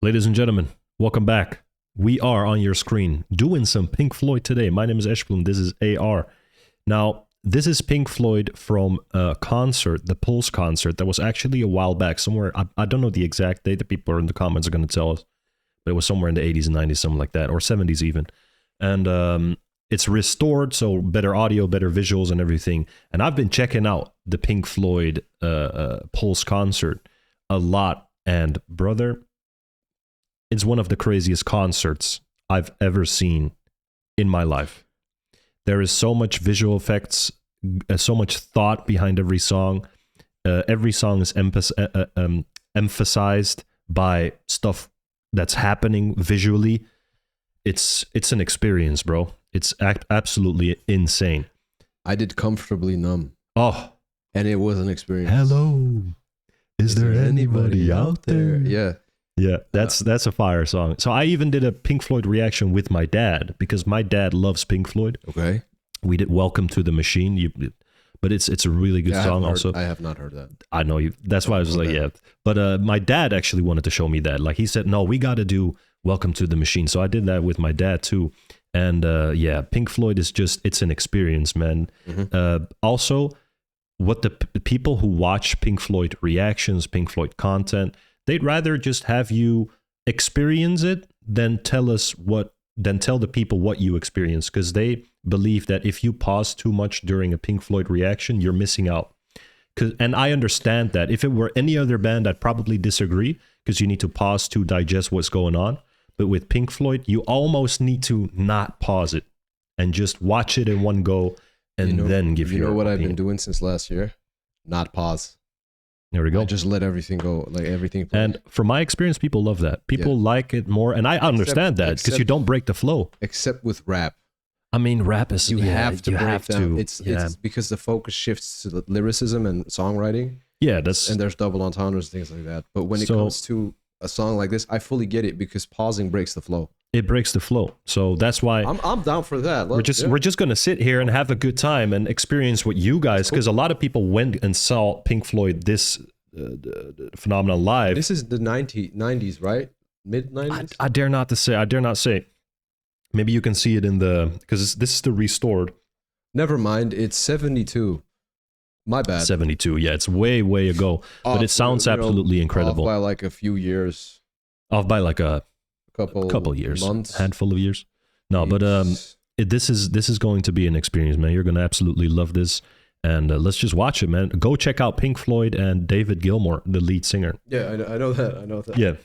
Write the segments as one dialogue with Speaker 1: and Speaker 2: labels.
Speaker 1: Ladies and gentlemen, welcome back. We are on your screen doing some Pink Floyd today. My name is Eshblum. This is AR. Now, this is Pink Floyd from a concert, the Pulse concert that was actually a while back, somewhere. I don't know the exact date. The people in the comments are going to tell us, but it was somewhere in the 80s and 90s, something like that, or 70s even. And it's restored, so better audio, better visuals, and everything. And I've been checking out the Pink Floyd Pulse concert a lot. And brother, it's one of the craziest concerts I've ever seen in my life. There is so much visual effects, so much thought behind every song. Every song is emphasized by stuff that's happening visually. It's an experience, bro. It's absolutely insane.
Speaker 2: I did Comfortably Numb.
Speaker 1: Oh.
Speaker 2: And it was an experience.
Speaker 1: Hello. Is there anybody out there?
Speaker 2: Yeah.
Speaker 1: Yeah, that's a fire song. So I even did a Pink Floyd reaction with my dad because my dad loves Pink Floyd.
Speaker 2: Okay.
Speaker 1: We did Welcome to the Machine, but it's a really good song also.
Speaker 2: I have not heard that.
Speaker 1: I know you. That's why I was like, yeah. But my dad actually wanted to show me that. Like he said, no, we got to do Welcome to the Machine. So I did that with my dad too. And yeah, Pink Floyd is it's an experience, man. Mm-hmm. Also, what the people who watch Pink Floyd reactions, Pink Floyd content, they'd rather just have you experience it than tell the people what you experience, because they believe that if you pause too much during a Pink Floyd reaction, you're missing out. And I understand that. If it were any other band, I'd probably disagree, because you need to pause to digest what's going on. But with Pink Floyd, you almost need to not pause it and just watch it in one go and then give your opinion.
Speaker 2: You know what I've been doing since last year? Not pause.
Speaker 1: There we go.
Speaker 2: I just let everything go, like everything play.
Speaker 1: And from my experience, people love that. People like it more, and I understand that because you don't break the flow.
Speaker 2: Except with rap.
Speaker 1: I mean, rap is
Speaker 2: you have to break down.
Speaker 1: To.
Speaker 2: It's because the focus shifts to the lyricism and songwriting.
Speaker 1: Yeah,
Speaker 2: and there's double entendres, things like that. But when it comes to a song like this, I fully get it because pausing breaks the flow.
Speaker 1: It breaks the flow. So that's why
Speaker 2: I'm down for that.
Speaker 1: We're just gonna sit here and have a good time and experience what you guys, because a lot of people went and saw Pink Floyd this phenomenon live.
Speaker 2: This is the 90s, right? Mid 90s.
Speaker 1: I dare not say. Maybe you can see it in because this is the restored.
Speaker 2: Never mind. It's 72. My bad.
Speaker 1: 72. Yeah, it's way ago, but it sounds absolutely incredible.
Speaker 2: Off by like a few years.
Speaker 1: Off by like a couple years,
Speaker 2: months,
Speaker 1: handful of years. No, but this is going to be an experience, man. You're going to absolutely love this, and let's just watch it, man. Go check out Pink Floyd and David Gilmour, the lead singer.
Speaker 2: Yeah, I know that.
Speaker 1: Yeah.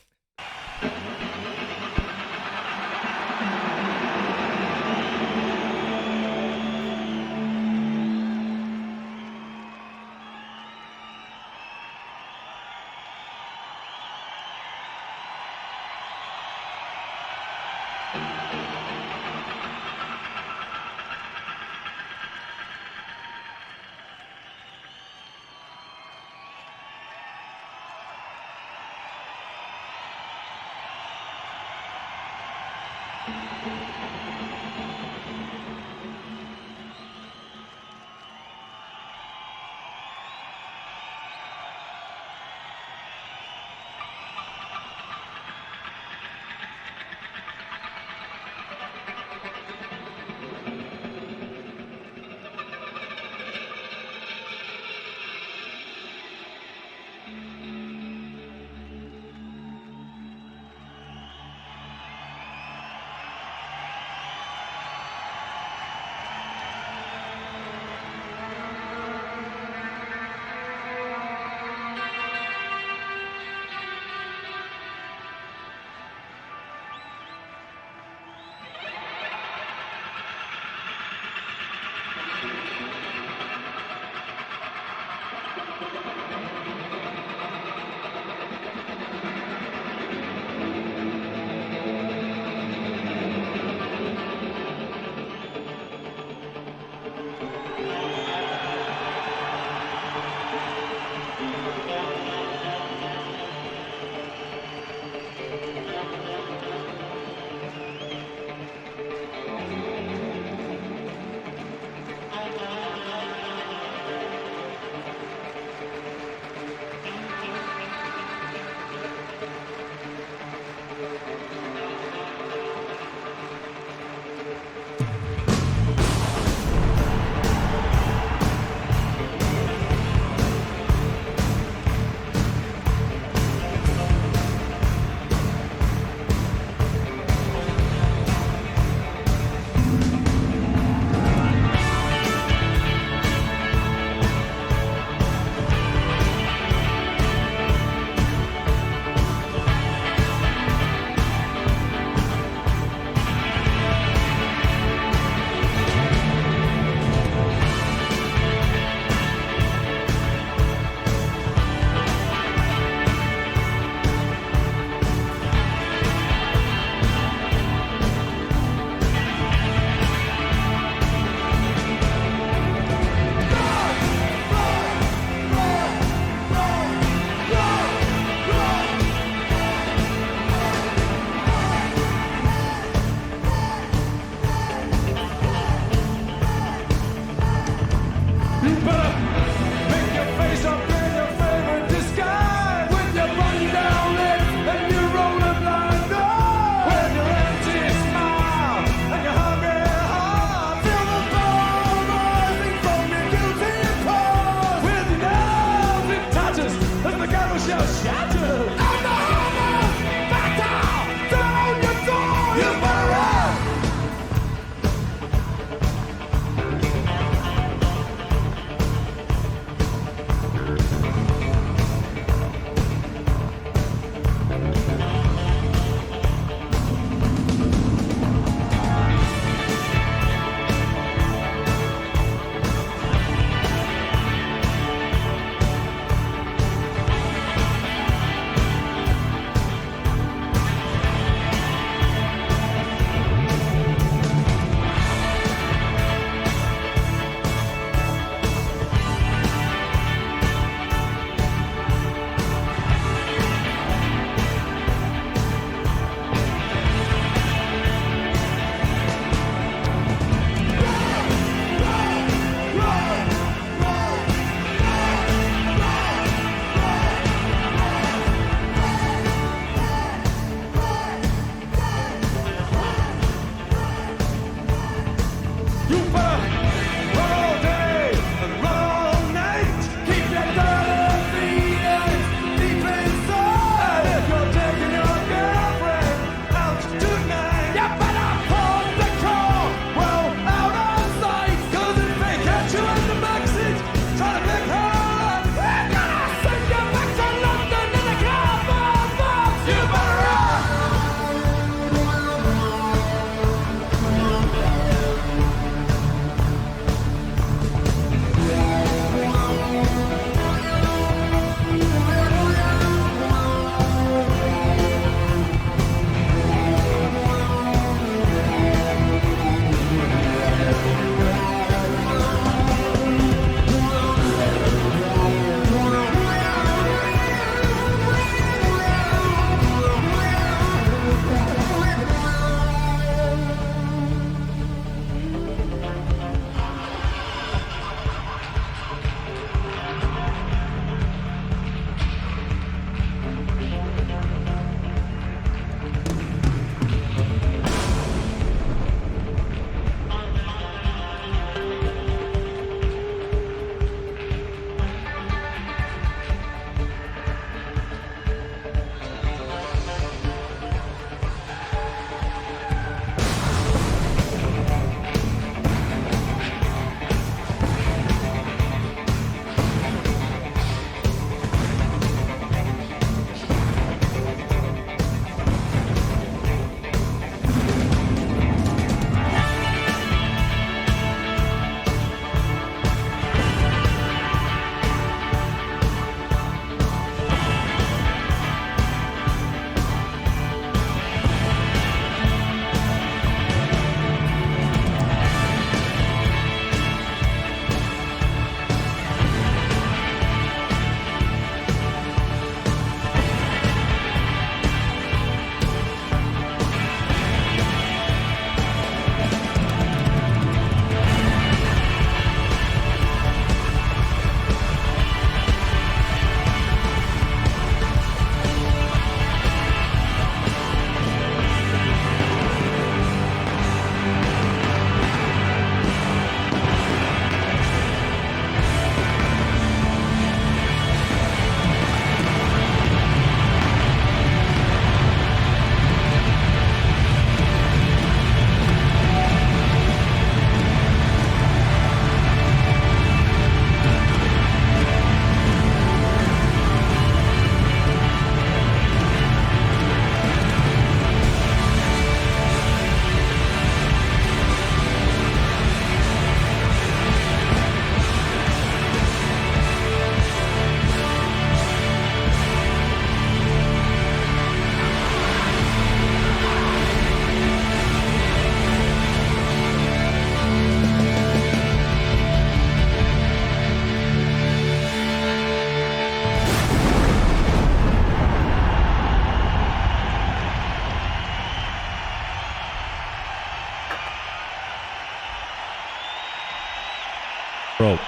Speaker 1: Bro,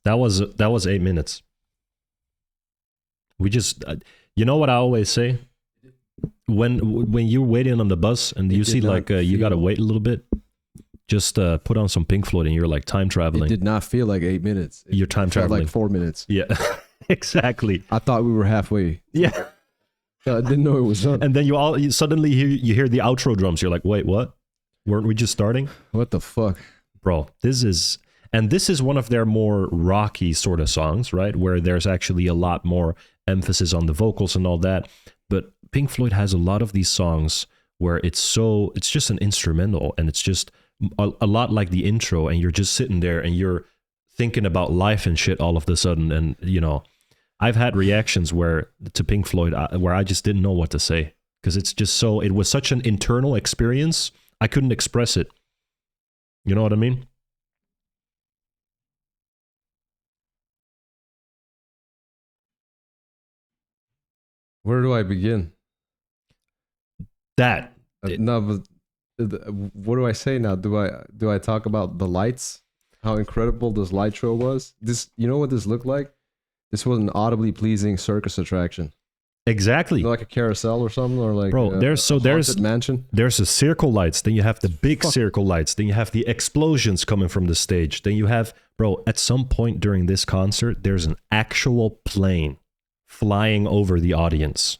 Speaker 1: that was 8 minutes. We just, you know what I always say? When you're waiting on the bus and you see like you gotta wait a little bit, just put on some Pink Floyd and you're like time traveling.
Speaker 2: It did not feel like 8 minutes.
Speaker 1: You're time traveling.
Speaker 2: Like 4 minutes.
Speaker 1: Yeah, exactly.
Speaker 2: I thought we were halfway.
Speaker 1: Yeah.
Speaker 2: I didn't know it was done.
Speaker 1: And then you suddenly hear the outro drums. You're like, wait, what? Weren't we just starting?
Speaker 2: What the fuck?
Speaker 1: Bro, this is one of their more rocky sort of songs, right? Where there's actually a lot more emphasis on the vocals and all that. But Pink Floyd has a lot of these songs where it's just an instrumental, and it's just a lot like the intro, and you're just sitting there and you're thinking about life and shit all of a sudden. And, you know, I've had reactions to Pink Floyd where I just didn't know what to say, because it was such an internal experience. I couldn't express it. You know what I mean?
Speaker 2: Where do I begin?
Speaker 1: That.
Speaker 2: No, but what do I say now? Do I talk about the lights? How incredible this light show was? This, you know what this looked like? This was an audibly pleasing circus attraction.
Speaker 1: Exactly.
Speaker 2: Like a carousel or something, or like
Speaker 1: there's
Speaker 2: mansion.
Speaker 1: There's the circle lights, then you have the big circle lights, then you have the explosions coming from the stage, then you have, bro, at some point during this concert, there's an actual plane flying over the audience.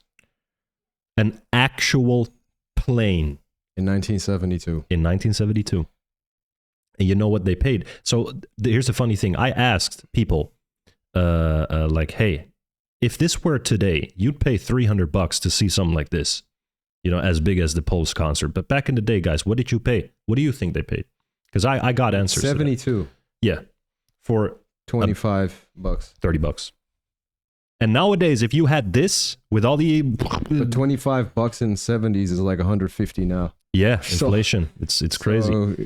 Speaker 1: An actual plane.
Speaker 2: In 1972.
Speaker 1: In 1972. And you know what they paid? So here's the funny thing. I asked people, like, hey, if this were today, you'd pay $300 to see something like this, you know, as big as the Pulse concert. But back in the day, guys, what did you pay? What do you think they paid? Because I got answers.
Speaker 2: 72.
Speaker 1: Yeah, for
Speaker 2: $25,
Speaker 1: $30. And nowadays, if you had this with all the
Speaker 2: but $25 in 70s is like 150 now.
Speaker 1: Yeah, inflation. So, it's crazy. So,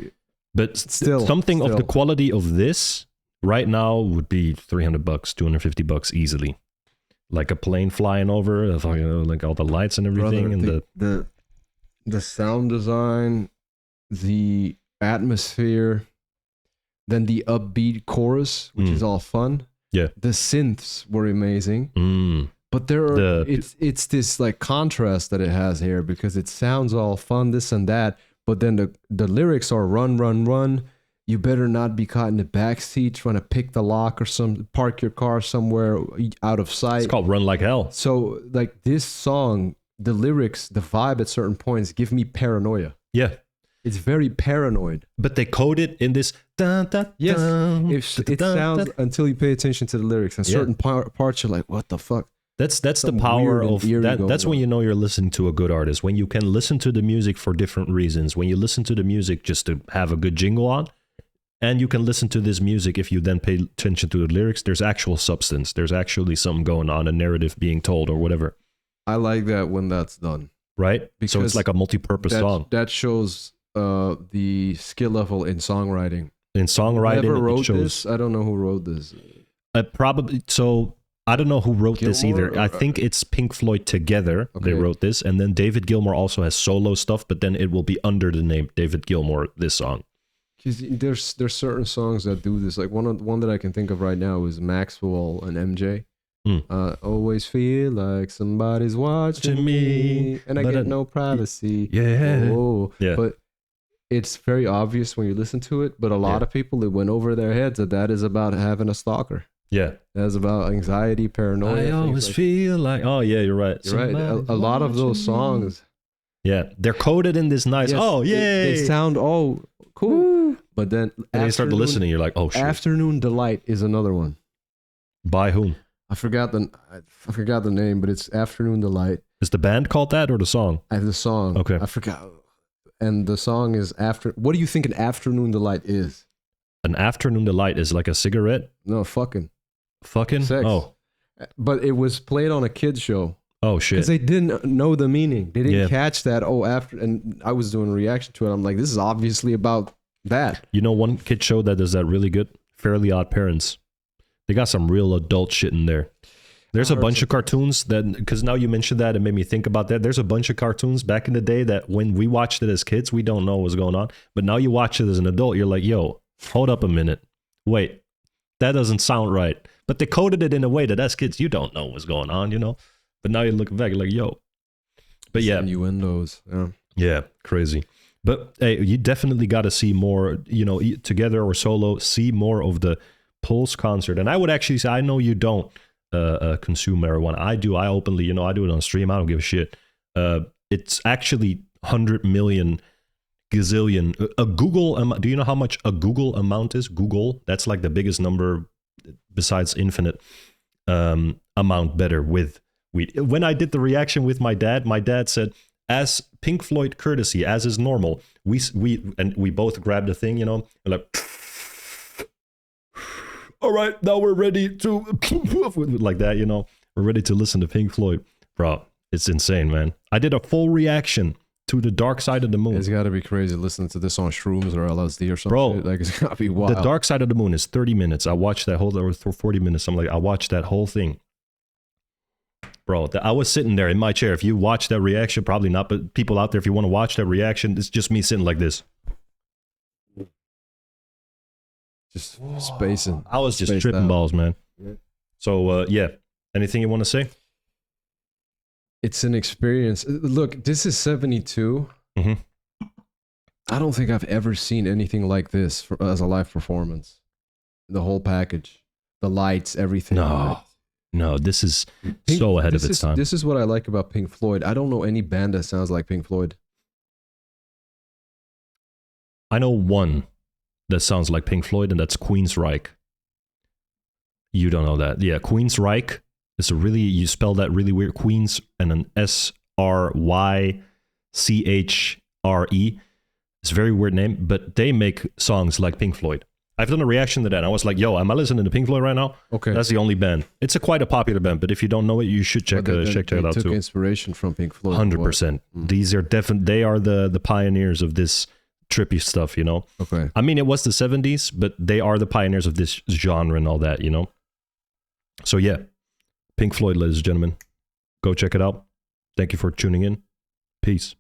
Speaker 1: but still, something of the quality of this right now would be $300, $250 easily. Like a plane flying over, you know, like all the lights and everything.
Speaker 2: Brother, and the sound design, the atmosphere, then the upbeat chorus, which is all fun.
Speaker 1: Yeah.
Speaker 2: The synths were amazing. But it's this like contrast that it has here, because it sounds all fun, this and that, but then the lyrics are run, run, run. You better not be caught in the back seat trying to pick the lock or park your car somewhere out of sight.
Speaker 1: It's called Run Like Hell.
Speaker 2: So like this song, the lyrics, the vibe at certain points give me paranoia.
Speaker 1: Yeah.
Speaker 2: It's very paranoid.
Speaker 1: But they code it in this.
Speaker 2: Yes. It sounds until you pay attention to the lyrics. And certain parts you're like, what the fuck?
Speaker 1: That's the power of that. That's when you know you're listening to a good artist. When you can listen to the music for different reasons. When you listen to the music just to have a good jingle on. And you can listen to this music if you then pay attention to the lyrics. There's actual substance. There's actually something going on, a narrative being told or whatever.
Speaker 2: I like that when that's done.
Speaker 1: Right? Because so it's like a multi-purpose song.
Speaker 2: That shows the skill level in songwriting.
Speaker 1: In songwriting,
Speaker 2: whoever wrote this, I don't know who wrote this.
Speaker 1: Probably, so I don't know who wrote this either. I think it's Pink Floyd together. Okay. They wrote this. And then David Gilmour also has solo stuff, but then it will be under the name David Gilmour, this song.
Speaker 2: Because there's certain songs that do this. Like one that I can think of right now is Maxwell and MJ. Always feel like somebody's watching me, and I get no privacy.
Speaker 1: Yeah.
Speaker 2: Oh, yeah. But it's very obvious when you listen to it. But a lot of people, it went over their heads that is about having a stalker.
Speaker 1: Yeah.
Speaker 2: That's about anxiety, paranoia.
Speaker 1: I always feel like. Oh yeah, you're right.
Speaker 2: You're right. A lot of those songs.
Speaker 1: Yeah, they're coded in this nice. Yes, oh yay!
Speaker 2: They sound cool. Woo. But then
Speaker 1: you start listening, you're like, oh shit.
Speaker 2: Afternoon Delight is another one.
Speaker 1: By whom?
Speaker 2: I forgot the name, but it's Afternoon Delight.
Speaker 1: Is the band called that or the song?
Speaker 2: The song.
Speaker 1: Okay.
Speaker 2: I forgot. And the song is After. What do you think an Afternoon Delight is?
Speaker 1: An Afternoon Delight is like a cigarette?
Speaker 2: No, fucking.
Speaker 1: Fucking?
Speaker 2: Sex.
Speaker 1: Oh.
Speaker 2: But it was played on a kid's show.
Speaker 1: Oh shit.
Speaker 2: Because they didn't know the meaning. They didn't catch that. And I was doing a reaction to it. I'm like, this is obviously about that.
Speaker 1: You know one kid show that does that really good? Fairly Odd Parents. They got some real adult shit in there. There's a bunch of cartoons that, because now you mentioned that, it made me think about that. There's a bunch of cartoons back in the day that when we watched it as kids, we don't know what's going on. But now you watch it as an adult, you're like, yo, hold up a minute. Wait, that doesn't sound right. But they coded it in a way that as kids, you don't know what's going on, you know? But now you look back, like, yo. But yeah.
Speaker 2: Innuendos. Yeah.
Speaker 1: Yeah, crazy. But hey, you definitely got to see more, you know, together or solo, see more of the Pulse concert. And I would actually say, I know you don't consume marijuana. I do. I openly, you know, I do it on stream. I don't give a shit. It's actually 100 million gazillion. A Google, do you know how much a Google amount is? Google, that's like the biggest number besides infinite amount better with weed. When I did the reaction with my dad said, as Pink Floyd courtesy, as is normal, we both grabbed the thing, you know, and like, all right, now we're ready to like that, you know, we're ready to listen to Pink Floyd. Bro, it's insane, man. I did a full reaction to the Dark Side of the Moon.
Speaker 2: It's got to be crazy listening to this on shrooms or LSD or something.
Speaker 1: Bro,
Speaker 2: like it's got to be wild.
Speaker 1: The Dark Side of the Moon is 30 minutes. I watched that whole, or 40 minutes. I'm like, I watched that whole thing. Bro, I was sitting there in my chair. If you watch that reaction, probably not, but people out there, if you want to watch that reaction, it's just me sitting like this.
Speaker 2: Just spacing.
Speaker 1: I was just tripping balls, man. Yeah. So, yeah. Anything you want to say?
Speaker 2: It's an experience. Look, this is 72.
Speaker 1: Mm-hmm.
Speaker 2: I don't think I've ever seen anything like this as a live performance. The whole package. The lights, everything.
Speaker 1: No, this is so ahead of its time.
Speaker 2: This is what I like about Pink Floyd. I don't know any band that sounds like Pink Floyd.
Speaker 1: I know one that sounds like Pink Floyd, and that's Queensryche. You don't know that. Yeah, Queensryche is a really, you spell that really weird, Queens and an SRYCHRE. It's a very weird name, but they make songs like Pink Floyd. I've done a reaction to that. I was like, yo, am I listening to Pink Floyd right now?
Speaker 2: Okay.
Speaker 1: That's the only band. It's quite a popular band, but if you don't know it, you should check it out too.
Speaker 2: They took inspiration from Pink Floyd.
Speaker 1: 100%. These are they are the pioneers of this trippy stuff, you know?
Speaker 2: Okay.
Speaker 1: I mean, it was the 70s, but they are the pioneers of this genre and all that, you know? So yeah, Pink Floyd, ladies and gentlemen. Go check it out. Thank you for tuning in. Peace.